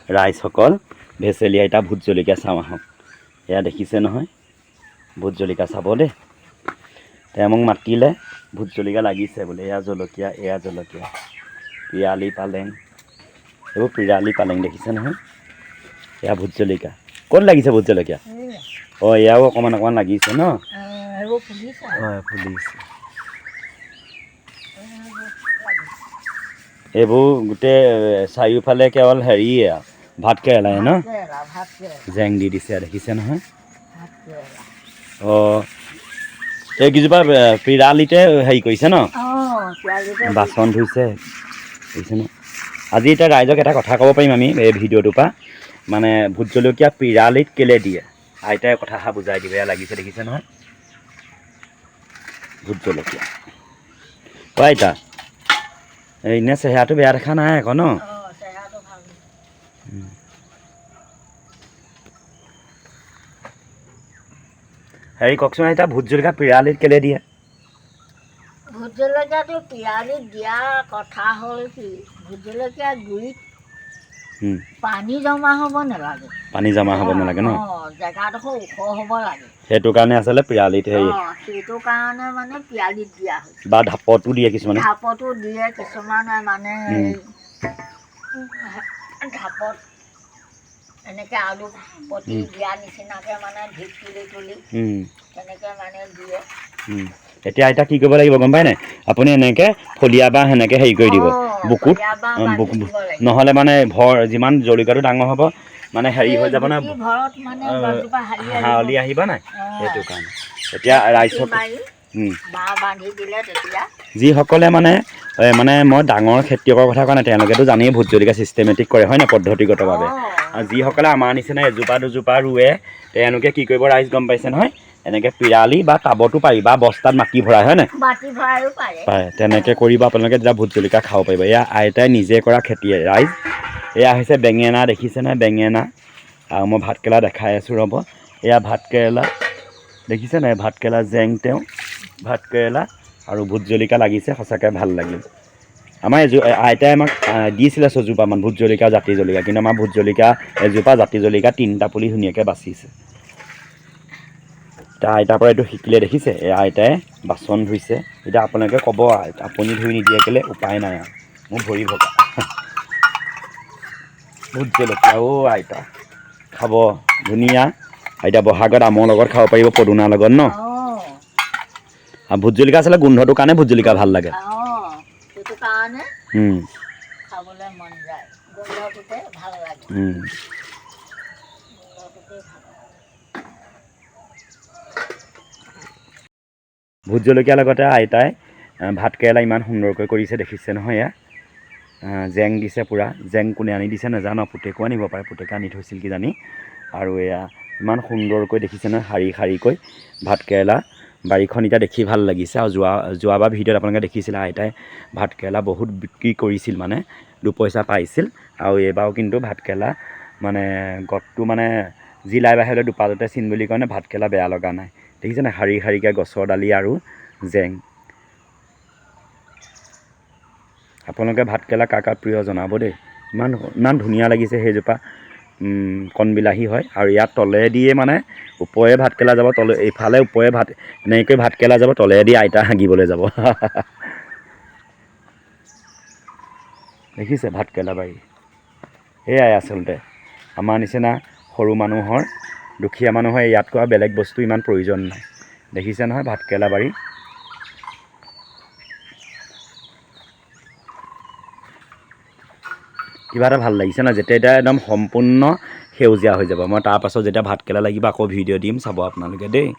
ৰাইজসকল ভেচেলি আইতা ভোট জলকীয়া চাওঁ আহক। এয়া দেখিছে নহয় ভোট জলকীয়া চাব দেই। তেওঁ মোক মাতিলে ভোট জলকীয়া লাগিছে বোলে। এয়া জলকীয়া পিৰালি পালেং, এইবোৰ পিৰালি পালেং দেখিছে নহয়। এয়া ভোট জলকীয়া। ক'ত লাগিছে ভোট জলকীয়া? অঁ এয়াও অকণমান লাগিছে ন। হয় ফুলিছে। এইবোৰ গোটেই চাৰিওফালে কেৱল হেৰিয়ে ভাত কেৰেলাই ন, জেং দি দিছে দেখিছে নহয়। অঁ এইকেইজোপা পিৰালিতে হেৰি কৰিছে ন, বাচন ধুইছে দেখিছে ন। আজি এতিয়া ৰাইজক এটা কথা ক'ব পাৰিম আমি এই ভিডিঅ'টোৰ পৰা, মানে ভোট জলকীয়া পিৰালিত কেলে দিয়ে আইতাই কথাষাৰ বুজাই দিব। এয়া লাগিছে দেখিছে নহয় ভোট জলকীয়া। অঁ আইতা এনে চেহেৰাটো বেয়া দেখা নাই আকৌ ন। হেৰি কওকচোন আইতা ভোট জলকীয়া পিৰালিত কেলে দিয়ে? ভোট জলকীয়াটো পিৰালিত দিয়া কথা হ'ল কি, ভোট জলকীয়া গুৰিত পানী জমা হ'ব নালাগে। পানী জমা হ'ব নালাগে ন। জেগাডোখৰ ওখ হ'ব লাগে। সেইটো কাৰণে আচলতে পিৰালিত হেৰি সেইটো কাৰণে মানে পিৰালিত দিয়া হৈছে। বা ঢাপতো দিয়ে কিছুমানে। ঢাপতো দিয়ে কিছুমানে মানে ঢাপত এনেকৈ আলু পতি দিয়া নিচিনাকৈ মানে ঢিপ তুলি তুলি তেনেকৈ মানে দিয়ে। এতিয়া আইতা কি কৰিব লাগিব গম পায় নাই? আপুনি এনেকৈ ফলীয়া বাঁহ সেনেকৈ হেৰি কৰি দিব বুকুত, নহ'লে মানে যিমান জলকীয়াটো ডাঙৰ হ'ব মানে হেৰি হৈ যাব নহয়, হাৱলি আহিব নাই, সেইটো কাৰণে। এতিয়া ৰাইজক যিসকলে মানে মই ডাঙৰ খেতিয়কৰ কথা কোৱা নাই, তেওঁলোকেতো জানেই ভোট জলকীয়া ছিষ্টেমেটিক কৰে হয় নাই পদ্ধতিগতভাৱে। আৰু যিসকলে আমাৰ নিচিনা এজোপা দুজোপা ৰুৱে তেওঁলোকে কি কৰিব ৰাইজ গম পাইছে নহয়, এনেকৈ পিৰালি বা টাবতো পাৰি বা বস্তাত মাটি ভৰাই হয় নাই, পাৰে তেনেকৈ কৰিব আপোনালোকে তেতিয়া ভোট জলকীয়া খাব পাৰিব। এয়া আইতাই নিজে কৰা খেতিয়ে ৰাইজ। এয়া হৈছে বেঙেনা দেখিছে নাই, বেঙেনা। আৰু মই ভাতকেৰেলা দেখাই আছোঁ ৰ'ব। এয়া ভাতকেৰেলা দেখিছে নাই, ভাতকেৰেলা জেং তেওঁ ভাতকেৰেলা আৰু ভোট জলকীয়া লাগিছে, সঁচাকৈ ভাল লাগিল। আমাৰ আইতাই আমাক দিছিলে 6 জোপামান ভোট জলকীয়া জাতি জলকীয়া, কিন্তু আমাৰ ভোট জলকীয়া এজোপা জাতি জলকীয়া 3টা পুলি ধুনীয়াকৈ বাচিছে। এতিয়া আইতাৰ পৰা এইটো শিকিলে দেখিছে। এই আইতাই বাচন ধুইছে। এতিয়া আপোনালোকে ক'ব আপুনি ধুই নিদিয়ে কেলৈ, উপায় নাই আৰু মোৰ ভৰি ভগা। ভোট জলকীয়া অ' আইতা খাব ধুনীয়া। এতিয়া বহাগত আমৰ লগত খাব পাৰিব, পদুনাৰ লগত ন। আৰু ভোট জলকীয়া আচলতে গোন্ধটোৰ কাৰণে ভোট জলকীয়া ভাল লাগে। সেইটো কাৰণে খাবলৈ মন যায়, গোন্ধটোতে ভাল লাগে। ভোট জলকীয়াৰ লগতে আইতাই ভাতকেৰেলা ইমান সুন্দৰকৈ কৰিছে দেখিছে নহয়। এয়া জেং দিছে পূৰা, জেং কোনে আনি দিছে নাজানো, পুতেকো আনিব পাৰে, পুতেকে আনি থৈছিল কিজানি। আৰু এয়া ইমান সুন্দৰকৈ দেখিছে নহয়, শাৰী শাৰীকৈ ভাতকেৰেলা। বাৰীখন এতিয়া দেখি ভাল লাগিছে। আৰু যোৱাবাৰ ভিডিঅ'ত আপোনালোকে দেখিছিলে আইতাই ভাতকেৰেলা বহুত বিক্ৰী কৰিছিল, মানে 2 পইচা পাইছিল। আৰু এইবাৰো কিন্তু ভাতকেৰেলা মানে গছটো মানে জিলাই বাহিৰলৈ দুপাততে চিন বুলি কাৰণে ভাতকেৰেলা বেয়া লগা নাই। দেখিছে নাই শাৰী শাৰীকৈ গছৰ ডালি আৰু জেং। আপোনালোকে ভাতকেৰেলা কাৰ কাৰ প্ৰিয় জনাব দেই। ইমান ধুনীয়া লাগিছে সেইজোপা। কণবিলাহী হয় আৰু ইয়াত তলেদিয়ে মানে ওপৰে ভাতকেৰেলা যাব, এইফালে ওপৰে এনেকৈ ভাতকেৰেলা যাব, তলেদি আইতা হাগিবলৈ যাব। দেখিছে ভাতকেৰেলা বাৰী। সেয়াই আচলতে আমাৰ নিচিনা সৰু মানুহৰ, দুখীয়া মানুহৰ ইয়াতকৈ আৰু বেলেগ বস্তু ইমান প্ৰয়োজন নাই। দেখিছে নহয় ভাতকেৰেলা বাৰী। কিবা এটা ভাল লাগিছে ন, যেতিয়া এতিয়া একদম সম্পূৰ্ণ সেউজীয়া হৈ যাব। মই তাৰপাছত যেতিয়া ভাতকেৰেলা লাগিব আকৌ ভিডিঅ' দিম, চাব আপোনালোকে দেই।